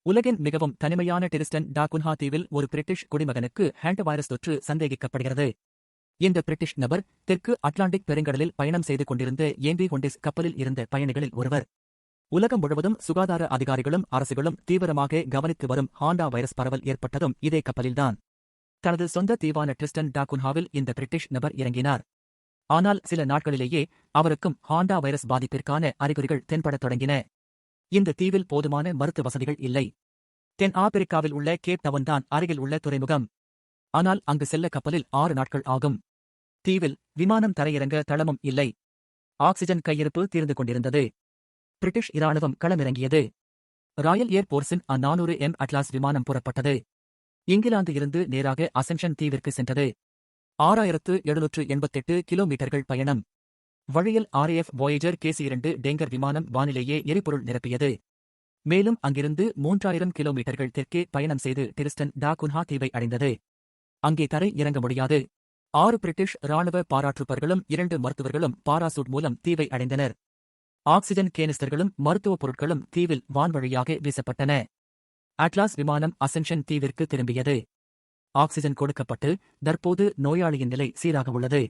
உலகின் மிகவும் தனிமையான டிரிஸ்டன் டா குன்ஹா தீவில் ஒரு பிரிட்டிஷ் குடிமகனுக்கு ஹேண்ட் வைரஸ் தொற்று சந்தேகிக்கப்படுகிறது. இந்த பிரிட்டிஷ் நபர் தெற்கு அட்லாண்டிக் பெருங்கடலில் பயணம் செய்து கொண்டிருந்த ஏம்பி ஒண்டிஸ் கப்பலில் இருந்த பயணிகளில் ஒருவர். உலகம் முழுவதும் சுகாதார அதிகாரிகளும் அரசுகளும் தீவிரமாக கவனித்து வரும் ஹாண்டா வைரஸ் பரவல் ஏற்பட்டதும் இதே கப்பலில்தான். தனது சொந்த தீவான டிரிஸ்டன் டா குன்ஹாவில் இந்த பிரிட்டிஷ் நபர் இறங்கினார். ஆனால் சில நாட்களிலேயே அவருக்கும் ஹாண்டா வைரஸ் பாதிப்பிற்கான அறிகுறிகள் தென்படத் தொடங்கின. இந்த தீவில் போதுமான மருத்துவ வசதிகள் இல்லை. தென் ஆப்பிரிக்காவில் உள்ள கேப் டவுன் தான் அருகில் உள்ள துறைமுகம். ஆனால் அங்கு செல்ல கப்பலில் 6 நாட்கள் ஆகும். தீவில் விமானம் தரையிறங்க தளமும் இல்லை. ஆக்சிஜன் கையிருப்பு தீர்ந்து கொண்டிருந்தது. பிரிட்டிஷ் இராணுவம் களமிறங்கியது. ராயல் ஏர் போர்ஸின் A400M அட்லாஸ் விமானம் புறப்பட்டது. இங்கிலாந்து இருந்து நேராக அசென்ஷன் தீவிற்கு சென்றது. 6788 கிலோமீட்டர்கள் பயணம். வழியில் RAF வாயேஜர் KC-2 டேங்கர் விமானம் வானிலேயே எரிபொருள் நிரப்பியது. மேலும் அங்கிருந்து 3000 கிலோமீட்டர்கள் தெற்கே பயணம் செய்து டிரிஸ்டன் டா குன்ஹா தீவை அடைந்தது. அங்கே தரை இறங்க முடியாது. 6 பிரிட்டிஷ் இராணுவ பாராட்ரூப்பர்களும் 2 மருத்துவர்களும் பாராசூட் மூலம் தீவை அடைந்தனர். ஆக்சிஜன் கேனிஸ்டர்களும் மருத்துவப் பொருட்களும் தீவில் வான்வழியாக வீசப்பட்டன. அட்லாஸ் விமானம் அசென்ஷன் தீவிற்கு திரும்பியது. ஆக்சிஜன் கொடுக்கப்பட்டு தற்போது நோயாளியின் நிலை சீராக உள்ளது.